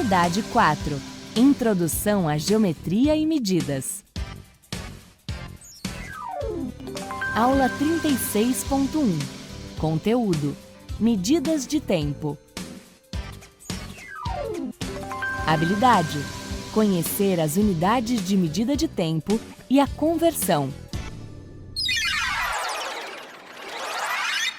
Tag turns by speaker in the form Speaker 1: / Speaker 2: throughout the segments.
Speaker 1: Unidade 4. Introdução à geometria e medidas. Aula 36.1. Conteúdo: medidas de tempo. Habilidade: conhecer as unidades de medida de tempo e a conversão.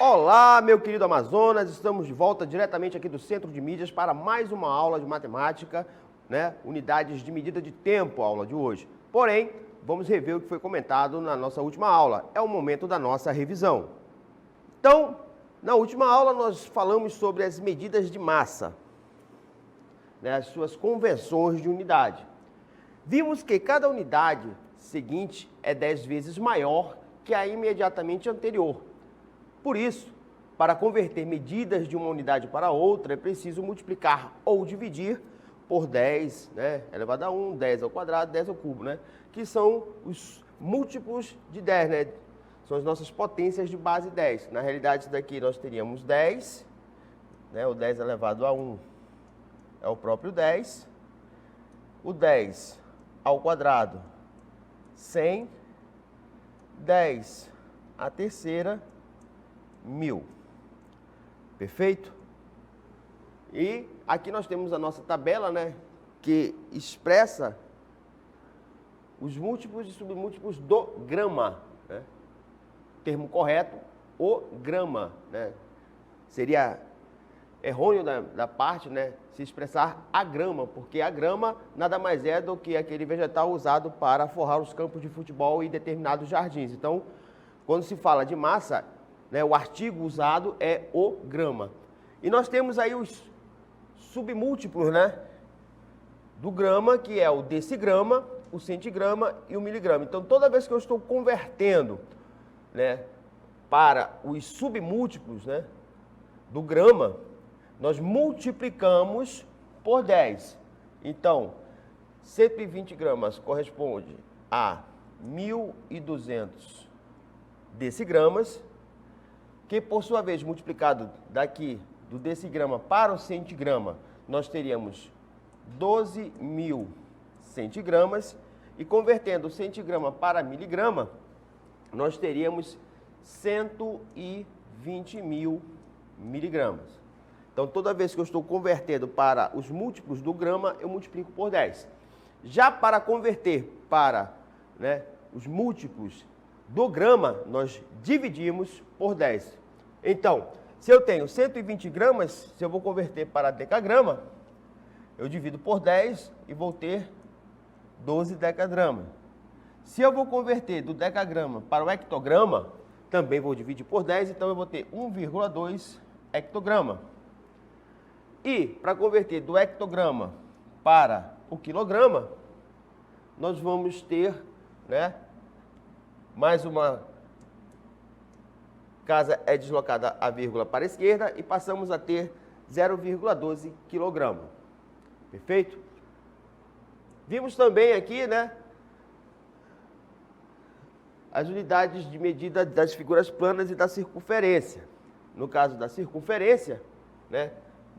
Speaker 2: Olá, meu querido Amazonas, estamos de volta diretamente aqui do Centro de Mídias para mais uma aula de matemática, né? Unidades de medida de tempo, a aula de hoje. Porém, vamos rever o que foi comentado na nossa última aula. É o momento da nossa revisão. Então, na última aula nós falamos sobre as medidas de massa, né? As suas conversões de unidade. Vimos que cada unidade seguinte é 10 vezes maior que a imediatamente anterior. Por isso, para converter medidas de uma unidade para outra, é preciso multiplicar ou dividir por 10, né, elevado a 1, 10 ao quadrado, 10 ao cubo, né, que são os múltiplos de 10, né, são as nossas potências de base 10. Na realidade, isso daqui nós teríamos 10, né, o 10 elevado a 1 é o próprio 10, o 10 ao quadrado, 100, 10 à terceira, 1000. Perfeito? E aqui nós temos a nossa tabela, né, que expressa os múltiplos e submúltiplos do grama, né? Termo correto, o grama, né? Seria errôneo da parte, né, se expressar a grama, porque a grama nada mais é do que aquele vegetal usado para forrar os campos de futebol e determinados jardins. Então, quando se fala de massa, né, o artigo usado é o grama. E nós temos aí os submúltiplos, né, do grama, que é o decigrama, o centigrama e o miligrama. Então, toda vez que eu estou convertendo, né, para os submúltiplos, né, do grama, nós multiplicamos por 10. Então, 120 gramas corresponde a 1.200 decigramas, que por sua vez, multiplicado daqui do decigrama para o centigrama, nós teríamos 12.000 centigramas, e convertendo o centigrama para miligrama, nós teríamos 120.000 miligramas. Então, toda vez que eu estou convertendo para os múltiplos do grama, eu multiplico por 10. Já para converter para, né, os múltiplos do grama, nós dividimos por 10. Então, se eu tenho 120 gramas, se eu vou converter para decagrama, eu divido por 10 e vou ter 12 decagramas. Se eu vou converter do decagrama para o hectograma, também vou dividir por 10, então eu vou ter 1,2 hectograma. E para converter do hectograma para o quilograma, nós vamos ter, né, mais uma casa é deslocada a vírgula para a esquerda e passamos a ter 0,12 quilograma. Perfeito? Vimos também aqui, né, as unidades de medida das figuras planas e da circunferência. No caso da circunferência, né,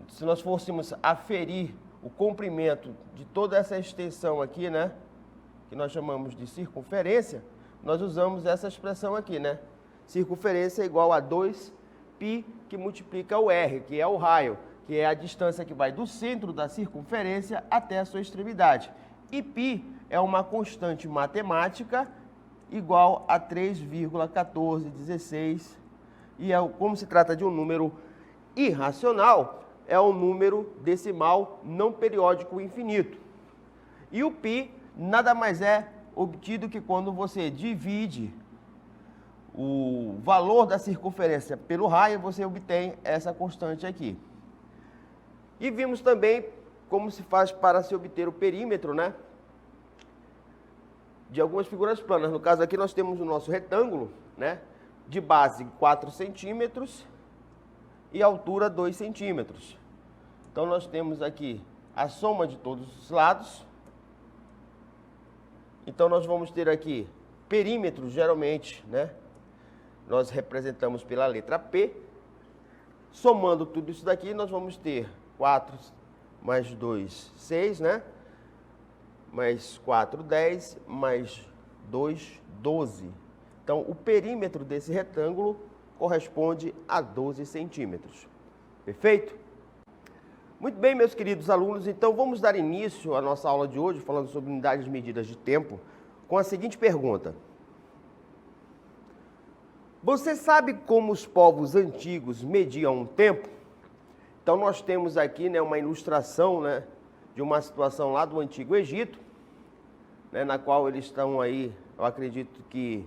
Speaker 2: se nós fôssemos aferir o comprimento de toda essa extensão aqui, né, que nós chamamos de circunferência, nós usamos essa expressão aqui, né? Circunferência é igual a 2π que multiplica o r, que é o raio, que é a distância que vai do centro da circunferência até a sua extremidade. E π é uma constante matemática igual a 3,1416. E como se trata de um número irracional, é um número decimal não periódico infinito. E o π nada mais é obtido que quando você divide o valor da circunferência pelo raio, você obtém essa constante aqui. E vimos também como se faz para se obter o perímetro, né, de algumas figuras planas. No caso aqui nós temos o nosso retângulo, né, de base 4 centímetros e altura 2 centímetros. Então nós temos aqui a soma de todos os lados. Então nós vamos ter aqui perímetro, geralmente, né, nós representamos pela letra P. Somando tudo isso daqui, nós vamos ter 4 mais 2, 6, né? Mais 4, 10, mais 2, 12. Então, o perímetro desse retângulo corresponde a 12 centímetros. Perfeito? Muito bem, meus queridos alunos, então vamos dar início à nossa aula de hoje, falando sobre unidades de medidas de tempo, com a seguinte pergunta. Você sabe como os povos antigos mediam o tempo? Então nós temos aqui, né, uma ilustração, né, de uma situação lá do Antigo Egito, né, na qual eles estão aí, eu acredito que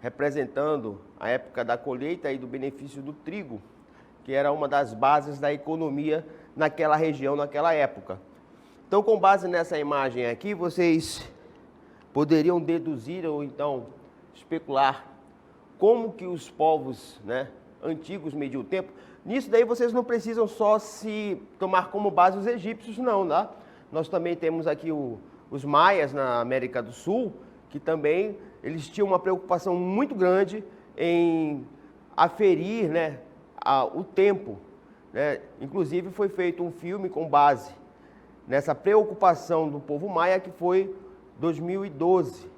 Speaker 2: representando a época da colheita e do benefício do trigo, que era uma das bases da economia naquela região, naquela época. Então, com base nessa imagem aqui, vocês poderiam deduzir ou então especular como que os povos, né, antigos mediam o tempo. Nisso daí vocês não precisam só se tomar como base os egípcios, não, tá? Nós também temos aqui os maias na América do Sul, que também eles tinham uma preocupação muito grande em aferir, né, o tempo, né? Inclusive foi feito um filme com base nessa preocupação do povo maia, que foi 2012,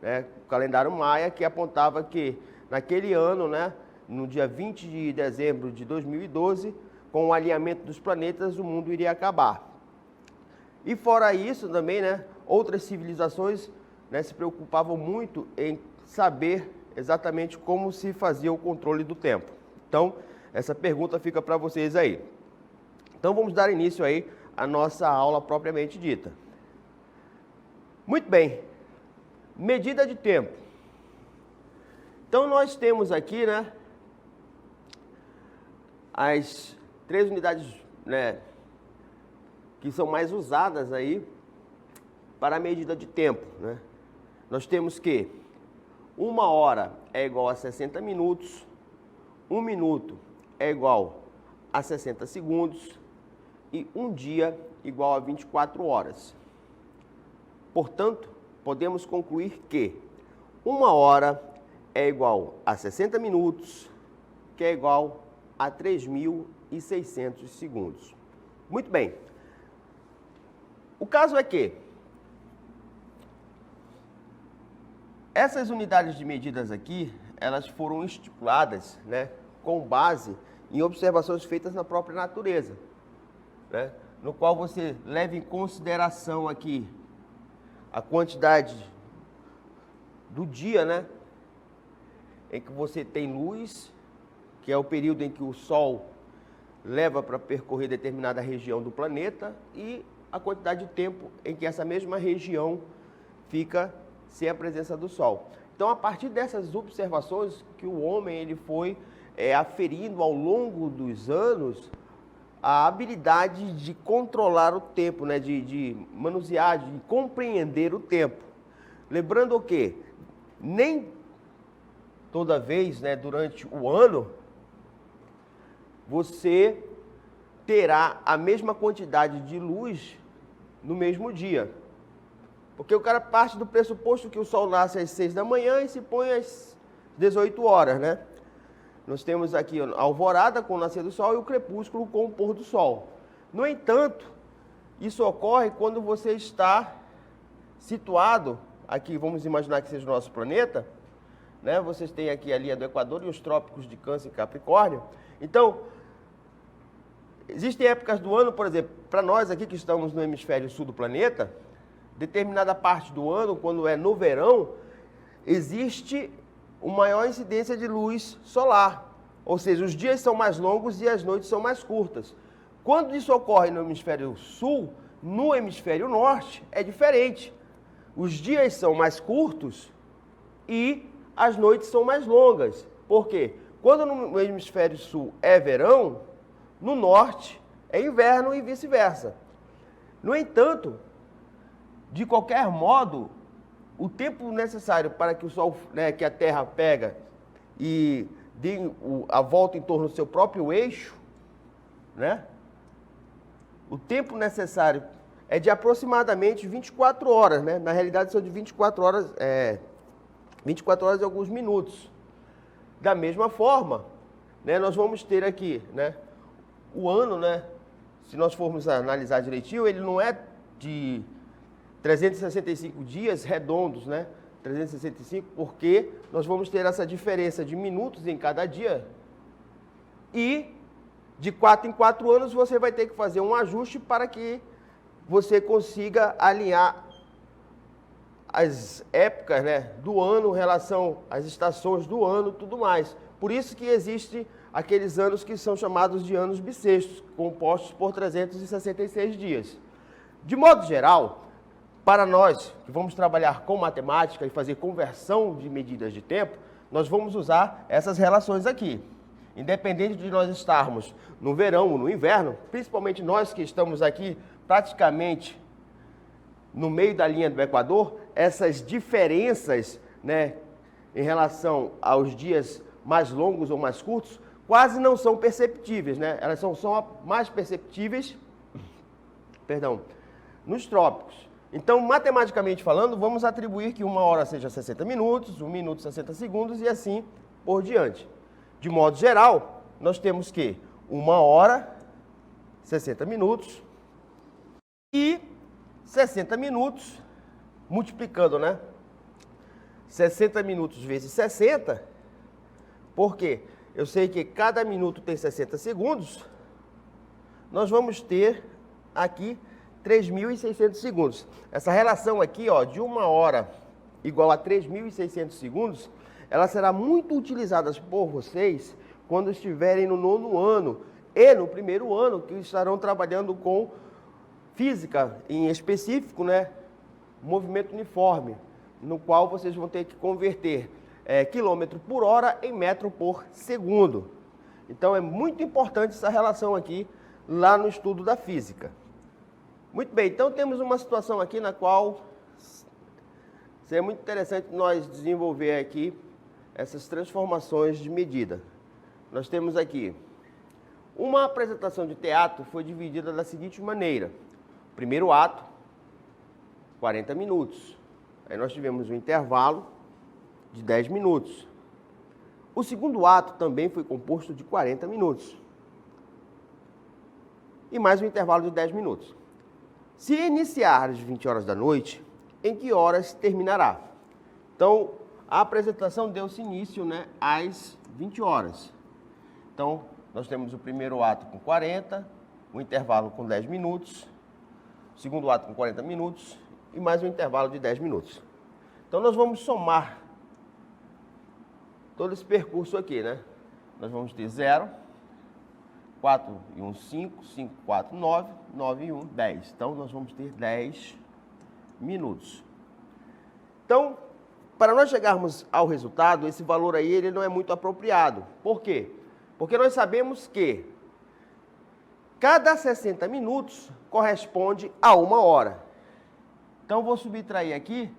Speaker 2: né? O calendário maia, que apontava que naquele ano, né, no dia 20 de dezembro de 2012, com o alinhamento dos planetas, o mundo iria acabar. E fora isso também, né, outras civilizações, né, se preocupavam muito em saber exatamente como se fazia o controle do tempo. Então, essa pergunta fica para vocês aí. Então, vamos dar início aí à nossa aula propriamente dita. Muito bem. Medida de tempo. Então, nós temos aqui, né, as 3 unidades, né, que são mais usadas aí para a medida de tempo, né? Nós temos que 1 hora é igual a 60 minutos, 1 minuto é igual a 60 segundos e 1 dia igual a 24 horas. Portanto, podemos concluir que 1 hora é igual a 60 minutos, que é igual a 3.600 segundos. Muito bem. O caso é que essas unidades de medidas aqui, elas foram estipuladas, né, com base em observações feitas na própria natureza, né, no qual você leva em consideração aqui a quantidade do dia, né, em que você tem luz, que é o período em que o Sol leva para percorrer determinada região do planeta, e a quantidade de tempo em que essa mesma região fica sem a presença do Sol. Então, a partir dessas observações que o homem ele foi aferindo ao longo dos anos a habilidade de controlar o tempo, né, de manusear, de compreender o tempo. Lembrando o quê? Nem toda vez, né, durante o ano, você terá a mesma quantidade de luz no mesmo dia. Porque o cara parte do pressuposto que o sol nasce às 6 da manhã e se põe às 18 horas, né? Nós temos aqui a alvorada com o nascer do sol e o crepúsculo com o pôr do sol. No entanto, isso ocorre quando você está situado, aqui vamos imaginar que seja o nosso planeta, né? Vocês têm aqui a linha do Equador e os trópicos de Câncer e Capricórnio. Então, existem épocas do ano, por exemplo, para nós aqui que estamos no hemisfério sul do planeta, determinada parte do ano, quando é no verão, existe uma maior incidência de luz solar. Ou seja, os dias são mais longos e as noites são mais curtas. Quando isso ocorre no hemisfério sul, no hemisfério norte é diferente. Os dias são mais curtos e as noites são mais longas. Por quê? Quando no hemisfério sul é verão, no norte é inverno e vice-versa. No entanto, de qualquer modo, o tempo necessário para que o Sol, né, que a Terra pega e dê a volta em torno do seu próprio eixo, né? O tempo necessário é de aproximadamente 24 horas, né? Na realidade são de 24 horas, 24 horas e alguns minutos. Da mesma forma, né, nós vamos ter aqui, né, o ano, né, se nós formos analisar direitinho, ele não é de 365 dias redondos, né? 365, porque nós vamos ter essa diferença de minutos em cada dia e de 4 em 4 anos você vai ter que fazer um ajuste para que você consiga alinhar as épocas, né, do ano em relação às estações do ano e tudo mais. Por isso que existe aqueles anos que são chamados de anos bissextos, compostos por 366 dias. De modo geral, para nós que vamos trabalhar com matemática e fazer conversão de medidas de tempo, nós vamos usar essas relações aqui. Independente de nós estarmos no verão ou no inverno, principalmente nós que estamos aqui praticamente no meio da linha do Equador, essas diferenças, né, em relação aos dias mais longos ou mais curtos, quase não são perceptíveis, né? Elas são mais perceptíveis, nos trópicos. Então, matematicamente falando, vamos atribuir que 1 hora seja 60 minutos, 1 minuto 60 segundos e assim por diante. De modo geral, nós temos que 1 hora, 60 minutos e 60 minutos, multiplicando, né? 60 minutos vezes 60, porque eu sei que cada minuto tem 60 segundos, nós vamos ter aqui 3.600 segundos. Essa relação aqui, ó, de 1 hora igual a 3.600 segundos, ela será muito utilizada por vocês quando estiverem no 9º ano e no 1º ano, que estarão trabalhando com física, em específico, né, movimento uniforme, no qual vocês vão ter que converter quilômetro por hora em metro por segundo. Então é muito importante essa relação aqui lá no estudo da física. Muito bem, então temos uma situação aqui na qual seria muito interessante nós desenvolver aqui essas transformações de medida. Nós temos aqui uma apresentação de teatro, foi dividida da seguinte maneira. Primeiro ato, 40 minutos. Aí nós tivemos um intervalo de 10 minutos. O segundo ato também foi composto de 40 minutos. E mais um intervalo de 10 minutos. Se iniciar às 20 horas da noite, em que horas terminará? Então, a apresentação deu-se início, né, às 20 horas. Então, nós temos o primeiro ato com 40, o intervalo com 10 minutos, o segundo ato com 40 minutos e mais um intervalo de 10 minutos. Então, nós vamos somar todo esse percurso aqui, né? Nós vamos ter 0, 4 e 1, 5, 5, 4, 9, 9 e 1, 10. Então, nós vamos ter 10 minutos. Então, para nós chegarmos ao resultado, esse valor aí ele não é muito apropriado. Por quê? Porque nós sabemos que cada 60 minutos corresponde a 1 hora. Então, vou subtrair aqui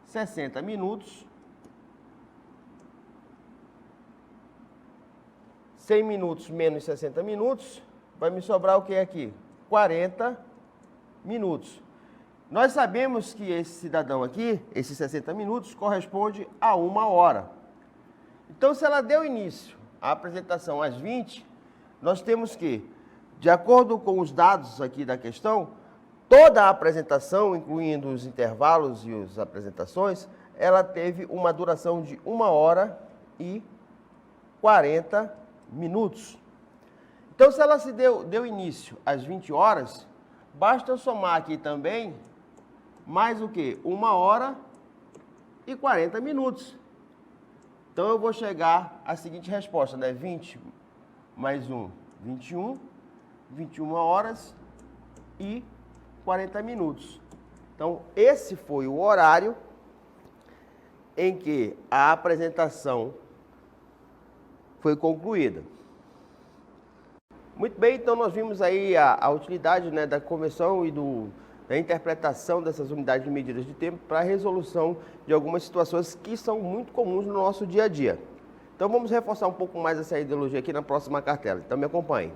Speaker 2: 60 minutos. 100 minutos menos 60 minutos, vai me sobrar o que aqui? 40 minutos. Nós sabemos que esse cidadão aqui, esses 60 minutos, corresponde a 1 hora. Então, se ela deu início à apresentação às 20, nós temos que, de acordo com os dados aqui da questão, toda a apresentação, incluindo os intervalos e as apresentações, ela teve uma duração de 1 hora e 40 minutos. Então, se ela se deu início às 20 horas, basta eu somar aqui também mais o quê? 1 hora e 40 minutos. Então, eu vou chegar à seguinte resposta, né? 20 mais 1, 21, 21 horas e 40 minutos. Então, esse foi o horário em que a apresentação foi concluída. Muito bem, então nós vimos aí a utilidade, né, da conversão e da interpretação dessas unidades de medidas de tempo para a resolução de algumas situações que são muito comuns no nosso dia a dia. Então vamos reforçar um pouco mais essa ideologia aqui na próxima cartela. Então me acompanhe.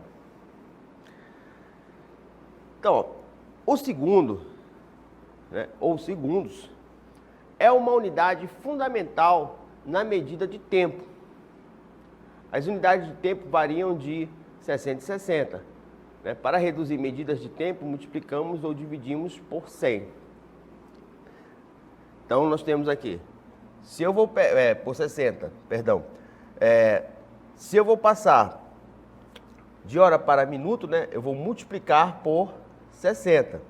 Speaker 2: Então, ó, o segundo, né, ou segundos, é uma unidade fundamental na medida de tempo. As unidades de tempo variam de 60 em 60. né? Para reduzir medidas de tempo, multiplicamos ou dividimos por 100. Então, nós temos aqui, se eu vou, por 60, perdão. Se eu vou passar de hora para minuto, né, eu vou multiplicar por 60.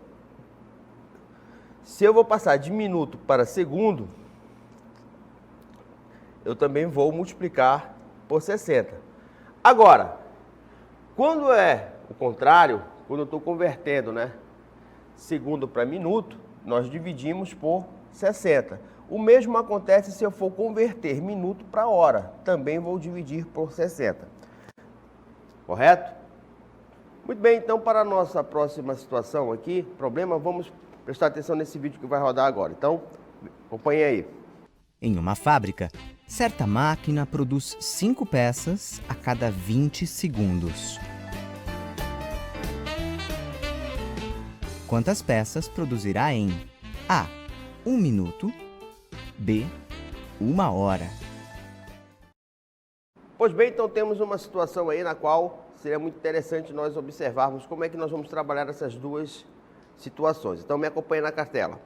Speaker 2: Se eu vou passar de minuto para segundo, eu também vou multiplicar por 60. Agora, quando é o contrário, quando eu estou convertendo, né, segundo para minuto, nós dividimos por 60. O mesmo acontece se eu for converter minuto para hora. Também vou dividir por 60. Correto? Muito bem, então para a nossa próxima situação aqui, problema, vamos prestar atenção nesse vídeo que vai rodar agora. Então, acompanhe aí.
Speaker 3: Em uma fábrica, certa máquina produz 5 peças a cada 20 segundos. Quantas peças produzirá em A, 1 minuto, B, 1 hora?
Speaker 2: Pois bem, então temos uma situação aí na qual seria muito interessante nós observarmos como é que nós vamos trabalhar essas duas situações. Então me acompanhe na cartela.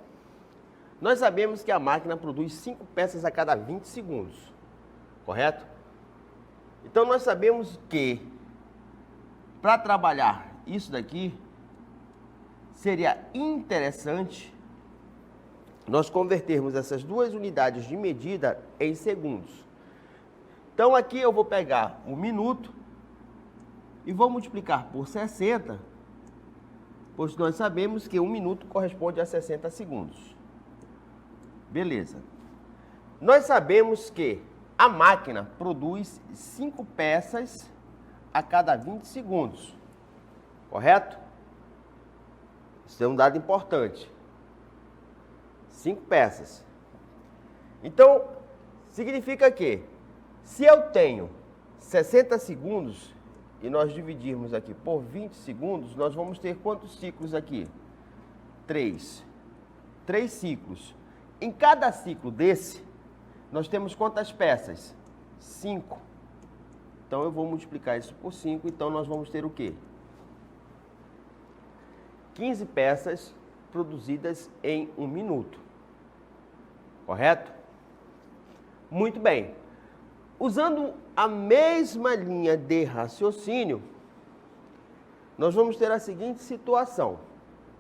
Speaker 2: Nós sabemos que a máquina produz 5 peças a cada 20 segundos, correto? Então nós sabemos que para trabalhar isso daqui, seria interessante nós convertermos essas duas unidades de medida em segundos. Então aqui eu vou pegar o minuto e vou multiplicar por 60, pois nós sabemos que 1 minuto corresponde a 60 segundos. Beleza. Nós sabemos que a máquina produz 5 peças a cada 20 segundos, correto? Isso é um dado importante. 5 peças. Então, significa que, se eu tenho 60 segundos e nós dividirmos aqui por 20 segundos, nós vamos ter quantos ciclos aqui? 3. 3 ciclos. Em cada ciclo desse, nós temos quantas peças? 5. Então, eu vou multiplicar isso por 5, então nós vamos ter o quê? 15 peças produzidas em 1 minuto. Correto? Muito bem. Usando a mesma linha de raciocínio, nós vamos ter a seguinte situação.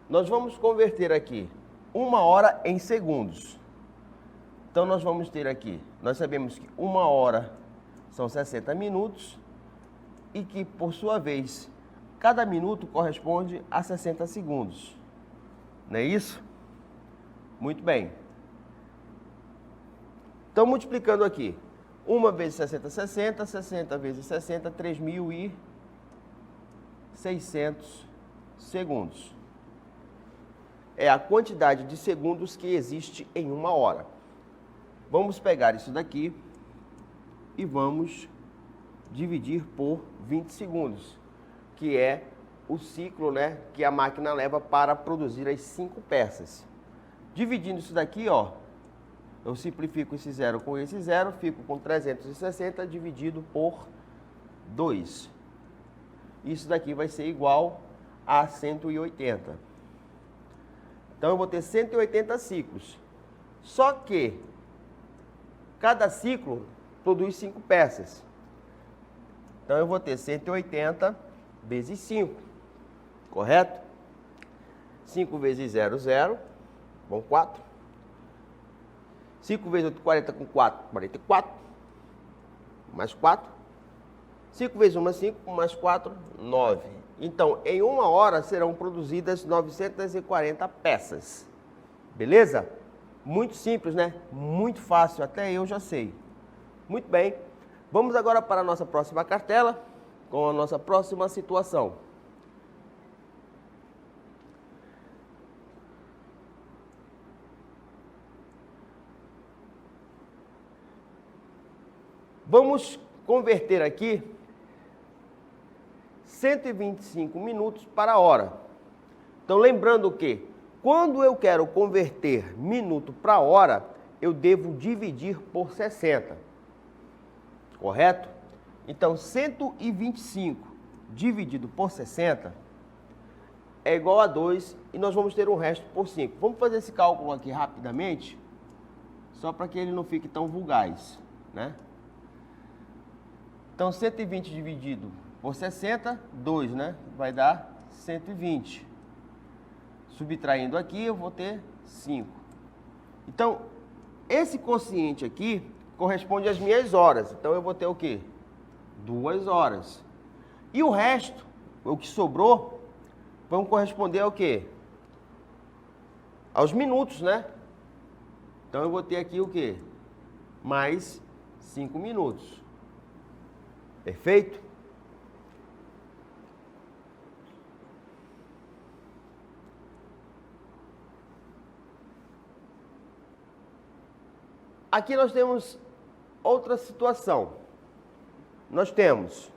Speaker 2: Nós vamos converter aqui 1 hora em segundos. Então, nós vamos ter aqui, nós sabemos que 1 hora são 60 minutos e que, por sua vez, cada minuto corresponde a 60 segundos. Não é isso? Muito bem. Então, multiplicando aqui, 1 vezes 60, 60, 60 vezes 60, 3.600 segundos. É a quantidade de segundos que existe em 1 hora. Vamos pegar isso daqui e vamos dividir por 20 segundos, que é o ciclo, né, que a máquina leva para produzir as 5 peças. Dividindo isso daqui, ó, eu simplifico esse 0 com esse 0, fico com 360 dividido por 2. Isso daqui vai ser igual a 180. Então, eu vou ter 180 ciclos. Só que cada ciclo produz 5 peças. Então, eu vou ter 180 vezes 5, correto? 5 vezes 0, 0, bom, 4. 5 vezes 8, 40 com 4, 44. Mais 4. 5 vezes 1, 5, mais 4, 9. Então, em 1 hora serão produzidas 940 peças. Beleza? Muito simples, né? Muito fácil, até eu já sei. Muito bem. Vamos agora para a nossa próxima cartela, com a nossa próxima situação. Vamos converter aqui 125 minutos para hora. Então, lembrando que quando eu quero converter minuto para hora, eu devo dividir por 60. Correto? Então, 125 dividido por 60 é igual a 2 e nós vamos ter um resto por 5. Vamos fazer esse cálculo aqui rapidamente, só para que ele não fique tão vulgaz, né? Então, 120 dividido por 60, 2, né? Vai dar 120. Subtraindo aqui, eu vou ter 5. Então, esse quociente aqui corresponde às minhas horas. Então, eu vou ter o quê? 2 horas. E o resto, o que sobrou, vão corresponder ao quê? Aos minutos, né? Então, eu vou ter aqui o quê? Mais 5 minutos. Perfeito? Aqui nós temos outra situação. Nós temos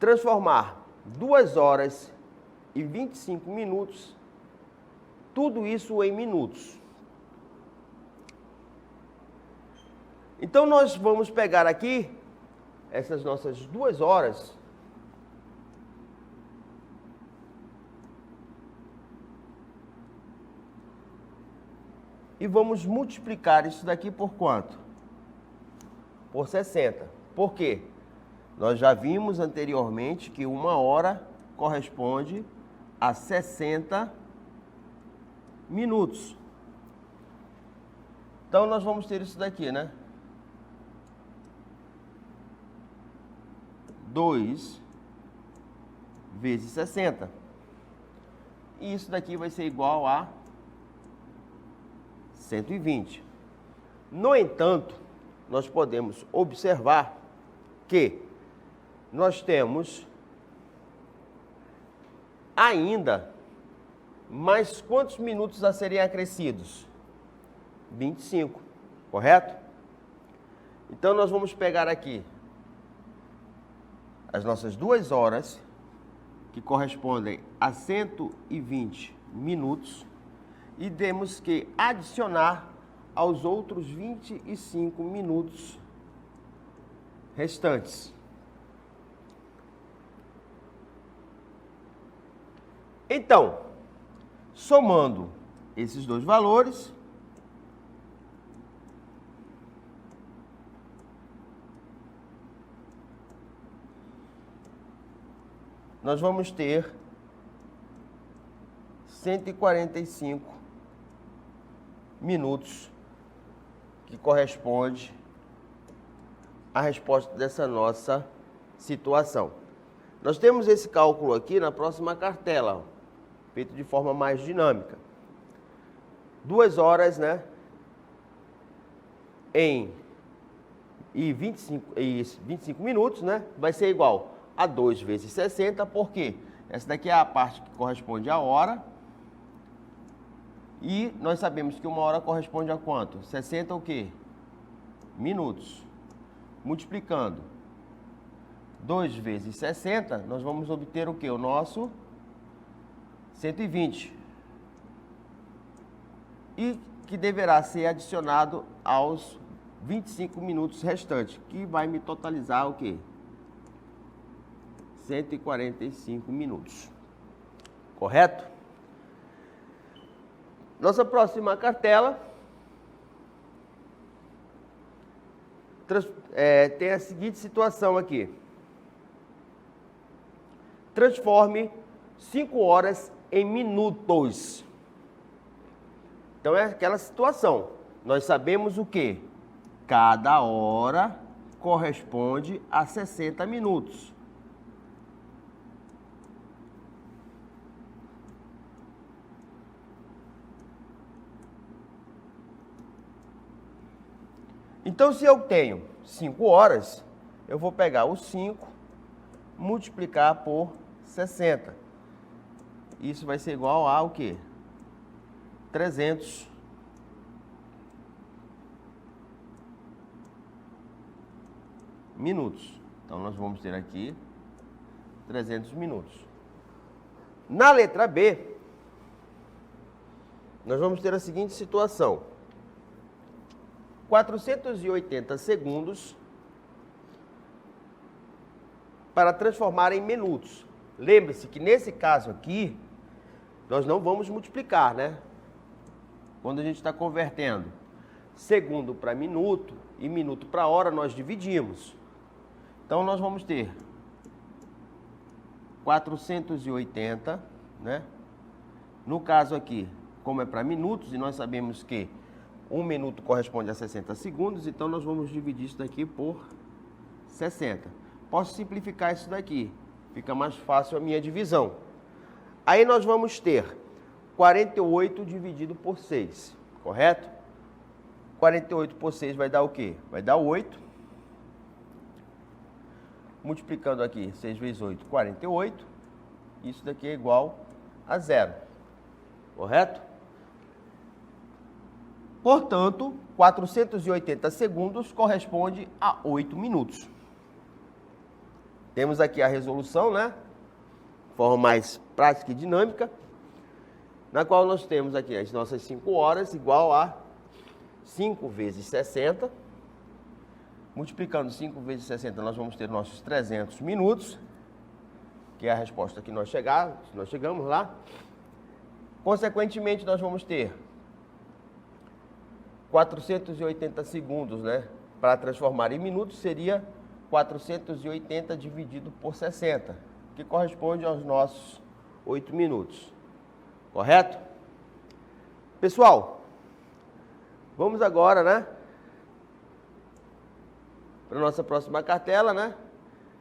Speaker 2: transformar 2 horas e 25 minutos, tudo isso em minutos. Então, nós vamos pegar aqui essas nossas 2 horas e vamos multiplicar isso daqui por quanto? Por 60. Por quê? Nós já vimos anteriormente que 1 hora corresponde a 60 minutos. Então, nós vamos ter isso daqui, né? 2 vezes 60. E isso daqui vai ser igual a 120. No entanto, nós podemos observar que nós temos ainda mais quantos minutos a serem acrescidos? 25, correto? Então, nós vamos pegar aqui as nossas 2 horas, que correspondem a 120 minutos, e temos que adicionar aos outros 25 minutos restantes. Então, somando esses dois valores, nós vamos ter 145 minutos, que corresponde à resposta dessa nossa situação. Nós temos esse cálculo aqui na próxima cartela, feito de forma mais dinâmica. 2 horas, né? E 25 minutos, né? Vai ser igual a 2 vezes 60, porque essa daqui é a parte que corresponde à hora. E nós sabemos que 1 hora corresponde a quanto? 60 o quê? Minutos. Multiplicando 2 vezes 60, nós vamos obter o quê? O nosso 120. E que deverá ser adicionado aos 25 minutos restantes, que vai me totalizar o quê? 145 minutos. Correto? Nossa próxima cartela tem a seguinte situação aqui. Transforme 5 horas em minutos. Então, é aquela situação. Nós sabemos o quê? Cada hora corresponde a 60 minutos. Então, se eu tenho 5 horas, eu vou pegar o 5, multiplicar por 60. Isso vai ser igual a o quê? 300 minutos. Então, nós vamos ter aqui 300 minutos. Na letra B, nós vamos ter a seguinte situação. 480 segundos para transformar em minutos. Lembre-se que nesse caso aqui, nós não vamos multiplicar, né? Quando a gente está convertendo segundo para minuto e minuto para hora, nós dividimos. Então, nós vamos ter 480, né? No caso aqui, como é para minutos, e nós sabemos que 1 minuto corresponde a 60 segundos, então nós vamos dividir isso daqui por 60. Posso simplificar isso daqui, fica mais fácil a minha divisão. Aí nós vamos ter 48 dividido por 6, correto? 48 por 6 vai dar o quê? Vai dar 8. Multiplicando aqui, 6 vezes 8, 48. Isso daqui é igual a 0, correto? Portanto, 480 segundos corresponde a 8 minutos. Temos aqui a resolução, né? De forma mais prática e dinâmica, na qual nós temos aqui as nossas 5 horas igual a 5 vezes 60. Multiplicando 5 vezes 60, nós vamos ter nossos 300 minutos, que é a resposta que nós chegamos lá. Consequentemente, nós vamos ter 480 segundos, né? Para transformar em minutos, seria 480 dividido por 60, que corresponde aos nossos 8 minutos. Correto? Pessoal, vamos agora, né? Para a nossa próxima cartela, né?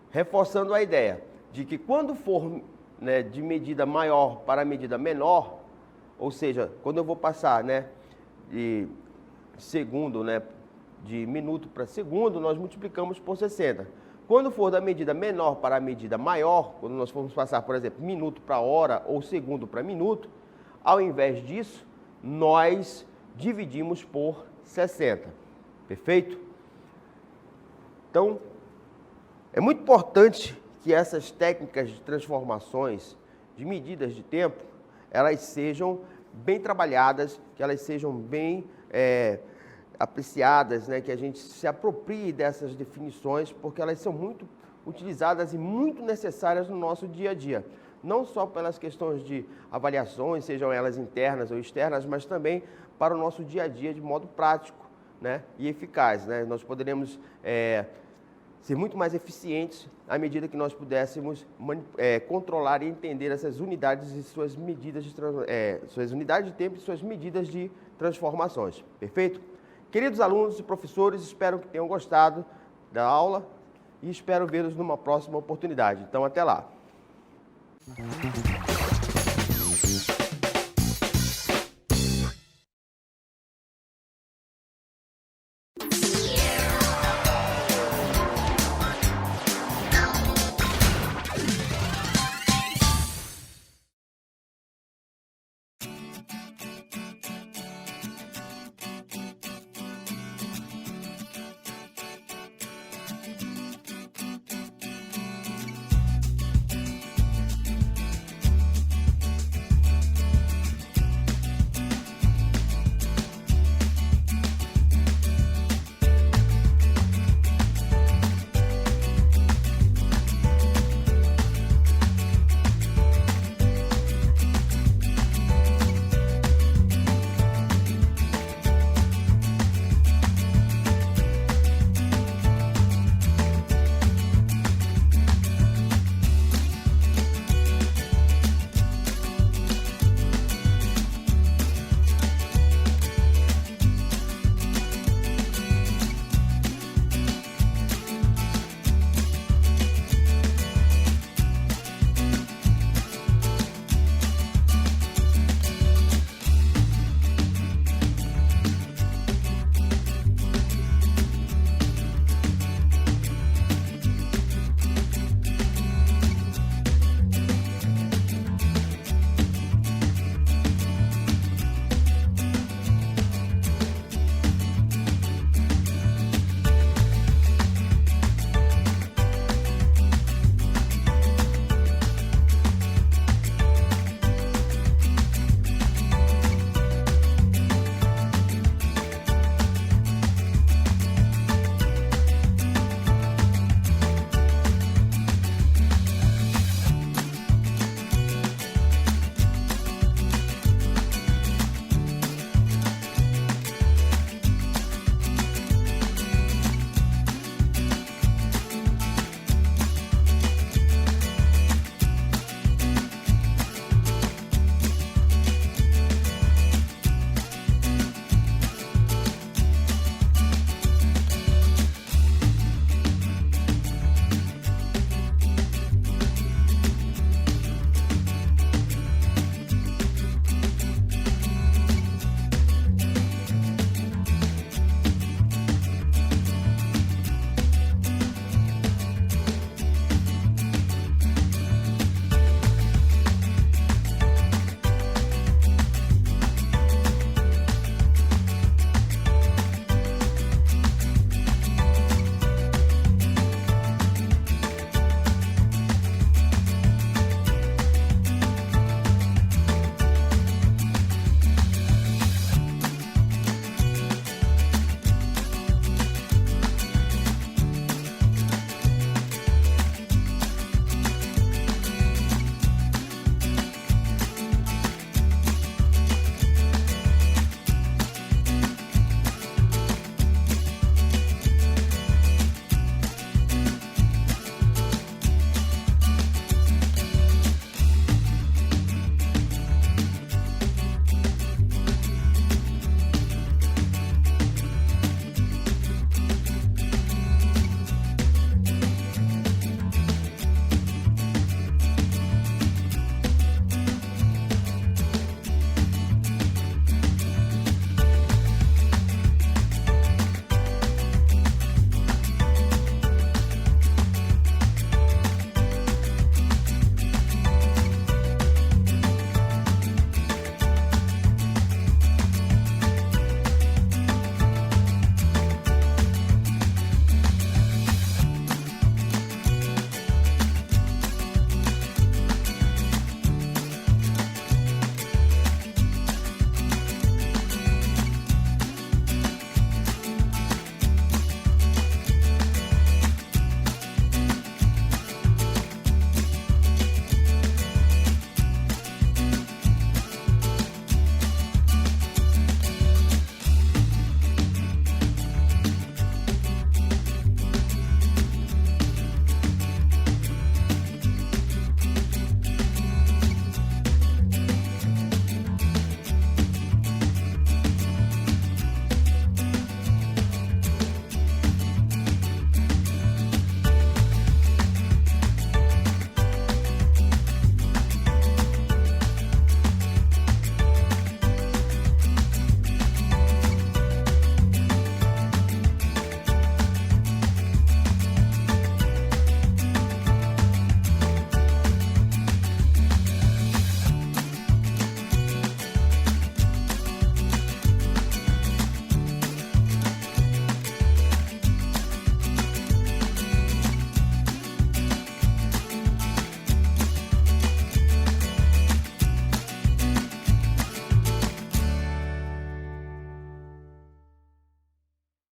Speaker 2: Reforçando a ideia de que quando for, né, de medida maior para medida menor, ou seja, quando eu vou passar, né, de segundo, né, de minuto para segundo, nós multiplicamos por 60. Quando for da medida menor para a medida maior, quando nós formos passar, por exemplo, minuto para hora ou segundo para minuto, ao invés disso, nós dividimos por 60. Perfeito? Então, é muito importante que essas técnicas de transformações, de medidas de tempo, elas sejam bem trabalhadas, que elas sejam bem apreciadas, né? Que a gente se aproprie dessas definições, porque elas são muito utilizadas e muito necessárias no nosso dia a dia. Não só pelas questões de avaliações, sejam elas internas ou externas, mas também para o nosso dia a dia de modo prático, né? E eficaz, né? Nós poderemos ser muito mais eficientes à medida que nós pudéssemos controlar e entender essas unidades e suas medidas suas unidades de tempo e suas medidas de transformações. Perfeito? Queridos alunos e professores, espero que tenham gostado da aula e espero vê-los numa próxima oportunidade. Então, até lá!